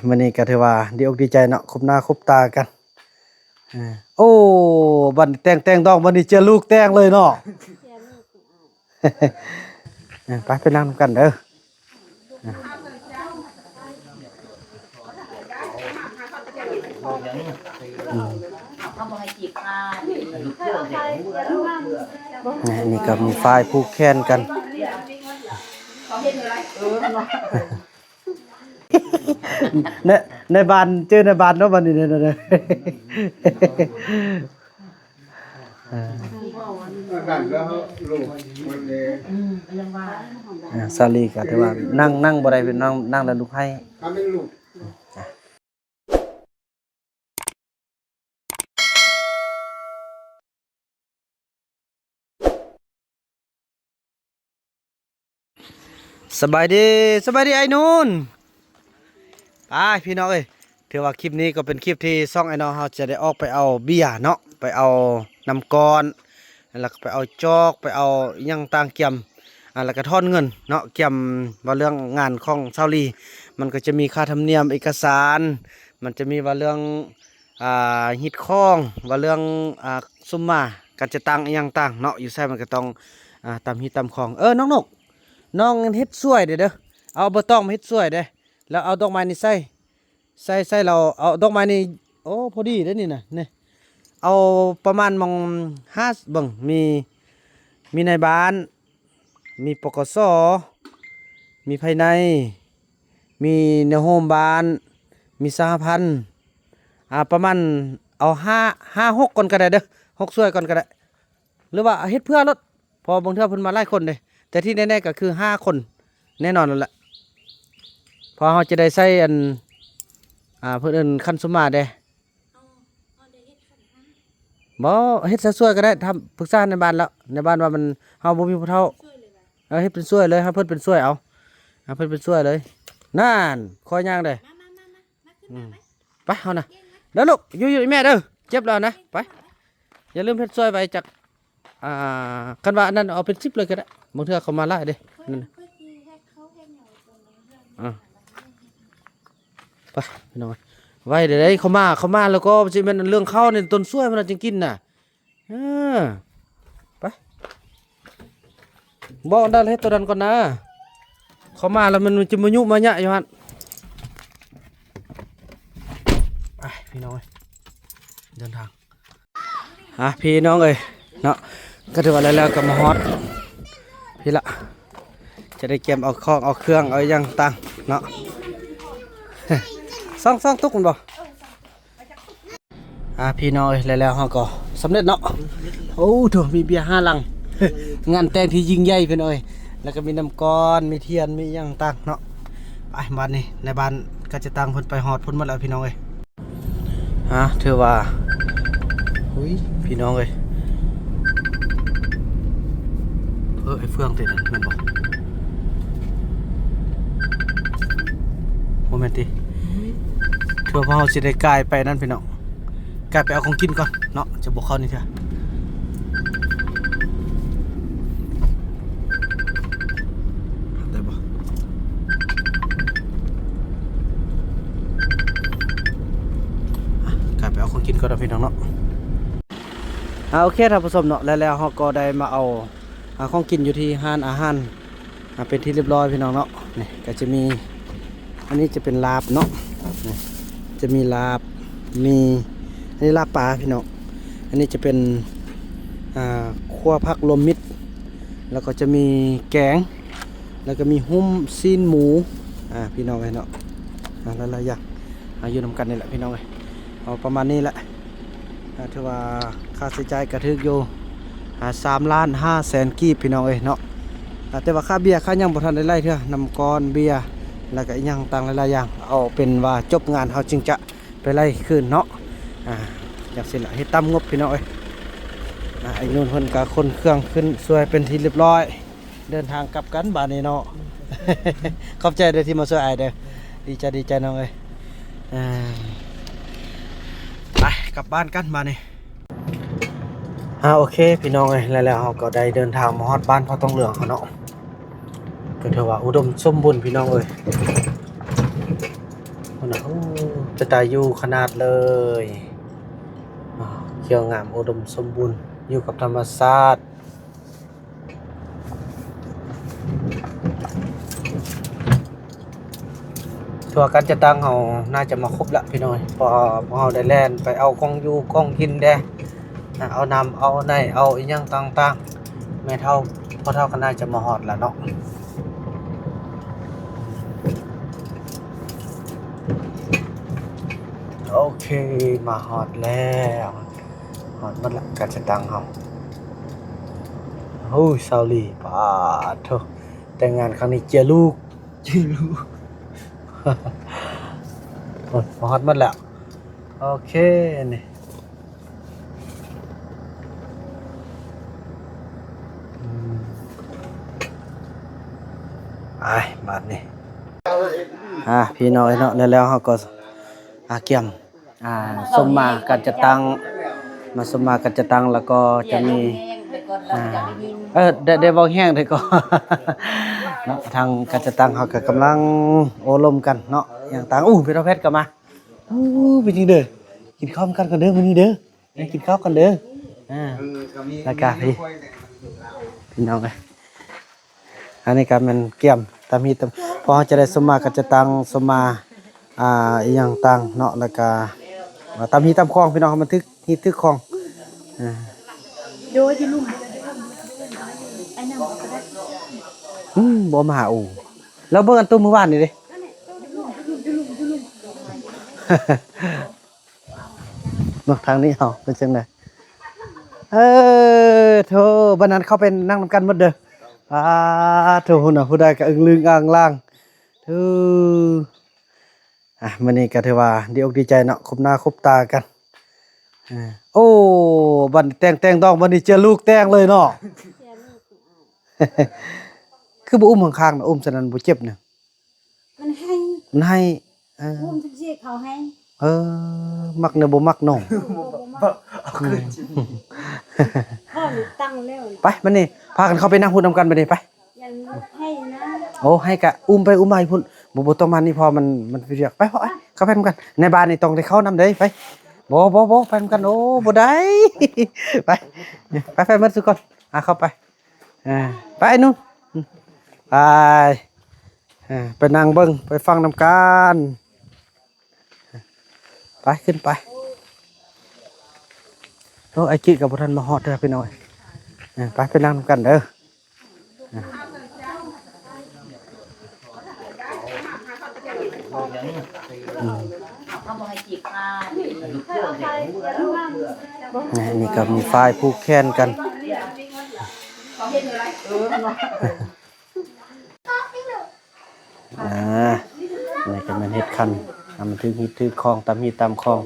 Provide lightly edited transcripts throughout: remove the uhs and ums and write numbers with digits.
มื้อนี้ก็ถือว่าดีอกดีใจเนาะคบหน้าคบตากันโอ้บัดนี้แต่งดองบัดนี้เจอลูกแต่งเลยเนาะไปนั่งกันเด้อนี่ก็มีฝ่ายผูกแขนกันในบ้านเจอในบ้านเนาะบัดนี้เนี่ยซาลีก็ถือว่านั่งบ่ได้เป็นนั่งแล้วลูกให้สบายดีไอ้นูนพี่น้องเอ้ยถือว่าคลิปนี้ก็เป็นคลิปที่ซ่องไอ้น้องเขาจะได้ออกไปเอาเบียร์เนาะไปเอาน้ำก้อนแล้วก็ไปเอาจอกไปเอายังต่างเกี่ยมแล้วก็ทอนเงินเนาะเกี่ยมว่าเรื่องงานของเซาลีมันก็จะมีค่าธรรมเนียมเอกสารมันจะมีว่าเรื่องฮิตข้องว่าเรื่องซุมมาการจะตั้งยังต่างเนาะอยู่ใส่มันก็ต้องตามฮิตตามของน้องนกน้องเฮ็ดสวยเด้อเอาบ่ต้องมาเฮ็ดสวยเด้แล้วเอาดอกไม้นี่ใส่เราเอาดอกไม้นี่โอ้พอดีเด้อนี่น่ะนี่เอาประมาณมอง5เบิ่งมีในบ้านมีปกสมีภายในมีในโฮมบ้านมีสหพันธ์ประมาณเอา5 6ก่อนก็ได้เด้อ6สวยก่อนก็ได้หรือว่าเฮ็ดเพื่อรถพอบางเทื่อเพิ่นมาหลายคนเด้แต่ที่แน่ๆก็คือ5คนแน่นอนแล้วแหละพอเราจะได้ใส่เพื่อนเอิ้นคันสุมาเด้บ่เฮ็ดซะสวยก็ได้ทำปรึกษาในบ้านแล้วในบ้านว่ามันเฮาบ่มีผู้เฒ่าเฮ็ดเป็นสวยเลยครับเพิ่นเป็นสวยเอาเพิ่นเป็นสวยเลยนั่นคอยย่างเด้ไปเฮานะเด้อลูกอยู่แม่เด้อเจ็บแล้วนะไปอย่าลืมเฮ็ดสวยไว้จากคันว่าอันนั้นเอาเป็น10เลยก็ได้บางเทื่อเขามาหลายเด้นั่นไปพี่น้องไว้เดี๋ยวเขามาแล้วก็จะเป็นเรื่องข้าวในต้นส้วยมันจึงกินน่ะไปบอกได้ให้ตัวนั้นก่อนนะเขามาแล้วมันจะมายุมาเนี่ยอยู่ฮั่นไปพี่น้องเดินทางพี่น้องเอ้ยเนาะก็ถือว่าแล้วก็มาฮอตพี่ละจะได้เก็บเอาของเอาเครื่องเอาอย่างต่างเนาะซ่องตุกมันบ่พี่น้อยแล้วเฮาก็สำเร็จเนาะโอ้โถมีเบียร์5 ลัง งานแต่งที่ยิ่งใหญ่พี่น้อยแล้วก็มีน้ำก้อนมีเทียนมีอย่างต่างเนาะไปบ้านนี้ในบ้านก็จะตั้งเพิ่นไปฮอดเพิ่นหมดแล้วพี่น้องเอ้ยถือว่าอุ้ยพี่น้องเอ้ยไอ้เฟืองติดนั่นแม่นบ่โมเมนต์ติเพื่อพอเราจะได้กายไปนั่นพี่น้องกายไปเอาของกินก่อนเนาะจะบอกเขานี่เถอะได้ปะกายไปเอาของกินก่อนนะพี่น้องเนาะโอเคท่านผู้ชมเนาะแล้วเขาก็ได้มาเอาของกินอยู่ที่ห้านอาหารเป็นที่เรียบร้อยพี่น้องเนาะนี่ก็จะมีอันนี้จะเป็นลาบเนาะจะมีลาบมีอันนี้ลาบปลาพี่น้องอันนี้จะเป็นคั่วผักรวมมิตรแล้วก็จะมีแกงแล้วก็มีหุ้มซีนหมูพี่น้องเลยเนาะแล้วเราอยากอยู่นำกันนี่แหละพี่น้องเลยเอาประมาณนี้แหละถือว่าค่าใช้จ่ายกระทึกอยู่3,500,000 กีบพี่น้องเอ้ยเนาะแต่ว่าค่าเบียร์ค่ายังบ่ทันได้ไล่เถอะน้ำก้อนเบียร์แล้วก็ยังต่างหลายๆอย่างเอาเป็นว่าจบงานเขาจึงจะไปไล่คืนเนาะอยากสิละให้ตั้มงบพี่น้องเอ้ยไอ้นู่นคนกับคนเครื่องขึ้นช่วยเป็นที่เรียบร้อยเดินทางกลับกันบ้านนี้เนาะ ขอบใจเด้อที่มาช่วยไอ้เด้อดีใจน้องเอ้ยไปกลับบ้านกันมานี่โอเคพี่น้องเอ้ยแล้วเราก็ได้เดินทางมาฮอดบ้านพ่อต้องเหลืองเขาเนาะก็ถือว่าอุดมสมบูรณ์พี่น้องเอ้ย พุ่นน่ะโอ้จะตายอยู่ขนาดเลยเขียวงามอุดมสมบูรณ์อยู่กับธรรมชาติทั่วกันจะตั้งเฮาน่าจะมาครบละพี่น้อยพอเฮาได้แล่นไปเอาของอยู่ของกินแด้เอาน้ำเอาในเอาอีหยังต่างๆแม่เฒ่าพ่อเฒ่าก็น่าจะมาฮอดแล้วเนาะโอเคมาฮอดแล้วฮอดหมดละกันจะตั้งเฮาโอ้ยซาลีปาโถแต่งงานครั้งนี้เจอลูก โอ้ยฮอดหมดแล้วโอเคนี่ไปบัดนี้พี่น้อยเนาะแล้วเฮาก็เกี่ยมสมมากันจะตั้งมาสมมากันจะตั้งแล้วก็จะมีได้เว้าแห้งได้ก็ เนาะทางกันจะตั้งเฮาก็กำลังโอลมกันเนาะอย่างต่างพี่น้องเพชรก็มาเป็นจังเด้อกินข้าวกันก่อนเด้อมื้อนี้เด้อกินข้าวกันเด้อแล้วก็พี่น้องเอ้ยอันนี้ก็มันเกี่ยมตามฮีตามพอจะได้สมมาก็จะตั้งสมมาอีหยังต่างเนาะแล้วก็ตามฮีตามคลองพี่น้องมันทึกคลองโดยที่ลุงไอ้นั่นก็ได้บ่มาหาแล้วเบิ่งอันตู้มื้อวานนี่เด้ มาทางนี้เอาเป็นจังไดโธ่บัดนั้นเข้าไปนั่งนำกันหมดเด้อโธ่หุ่นน่ะผู้ใดก็อึ้งลึงอ่างล่างมื้อนี้ก็ถือว่าดีอกดีใจเนาะคบหน้าคบตากันโอ้บัดแต่งดอกบัดนี้เจอลูกแต่งเลยเนาะ คือบ่อุ้มข้างๆนะอุ้มฉะนั้นบ่เจ็บเนี่ยมันให้อุ้มทุกสิ่งเขาให้มักเนาะบ่มักน้องพ่อหนูตั้งแล้วไปมื้อนี้พากันเข้าไปนั่งพูดนำกันไปนี่ไปยันให้นะโอ้ให้กะอุ้มไปอุ้มมาพุ่นบ่ต้องมานี่พอมันเรียกไปพอเข้าไปนำกันในบ้านนี่ต้องได้เข้านำเด้ไปบ่ไปนำกันโอ้บ่ได้ไปหมดทุกคนเข้าไปไปนู่นไปนั่งเบิ่งไปฟังนำกันไปขึ้นไปโอ้ไอ้กิ๊กกับบ่ทันมาฮอดเด้อพี่น้อยไปนั่งนำกันเด้อนี่ก็มีฝ่ายผูกแขนกันนี่ก็มันเฮ็ดคันมันถือคลองตามฮีตามคลอง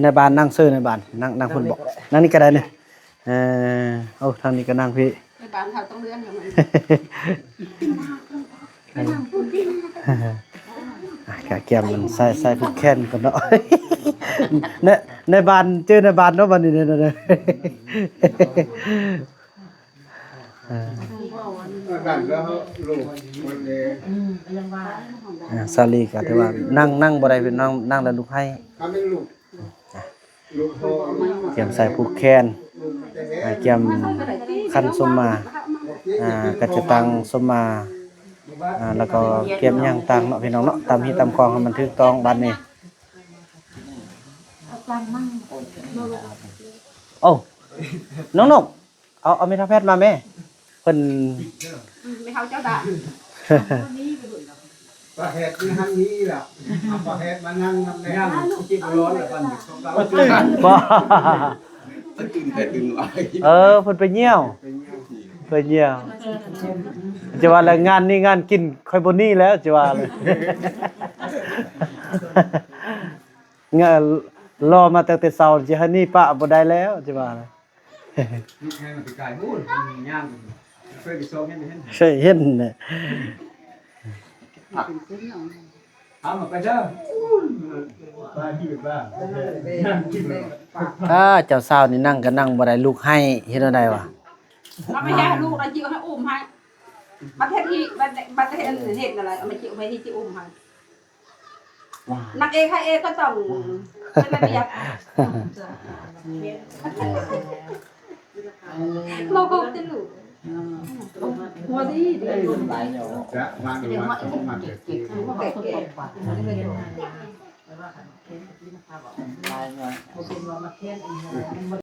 ในบ้านนั่งเซ่อในบ้านนั่งเพิ่นบอกนั่งนี่ก็ได้เนี่ยทางนี้ก็นั่งพี่ในบ้านเขาต้องเลื่อนอย่างนั้นกะแก้มมันใส่ผูกแขนก่อนเนาะในบ้านเจอในบ้านเนาะบัดนี้เนี่ยซาลีก็ถือว่านั่งบ่ได้เป็นนั่งแล้วลูกให้เตรียมใส่ผูกแขนเตรียมคันสมมาก็จะตั้งสมมาแล้วก็เตรียมหยังต่างเนาะพี่น้องเนาะตามฮีตามคลองให้มันถูกต้องบัดนี้โอ้น้องนกเอาเมทาแพทย์มาแม่เพิ่นไม่เฮาเจ้าด่าปลาเห็ดนี่หั่นนี้ล่ะปลาเห็ดมานั่งนำแน่จิบร้อนแล้วกันตื่นบ่ตื่นเห็ดตื่นไว้เพิ่นไปเหี่ยวจะว่าแล้วงานนี้งานกินค่อยบ่นี่แล้วจะว่าเลยงานรอมาตั้งแต่เช้าสิหานี่ปะบ่ได้แล้วจะว่าเลยลูกแค่มันไปไกลพูดย่างเคยไปซ้อมเห็นน่ะเอามาไปเด้อไปที่บ้านเจ้าสาวนี่นั่งก็นั่งบ่ได้ลูกให้เฮ็ดจังได๋วะเราไม่ให้ลูกเราจิ๋วให้อุ้มให้ประเทศที่ประเทศเห็ดอะไรเอามาจิ๋วไปที่จิ๋วอุ้มให้ นักเอกใครเอกก็ต้องเป็นระเบียบเราก็จะรู้หัวดีดี จะวางอยู่ว่าต้องมาเก็บ เก๋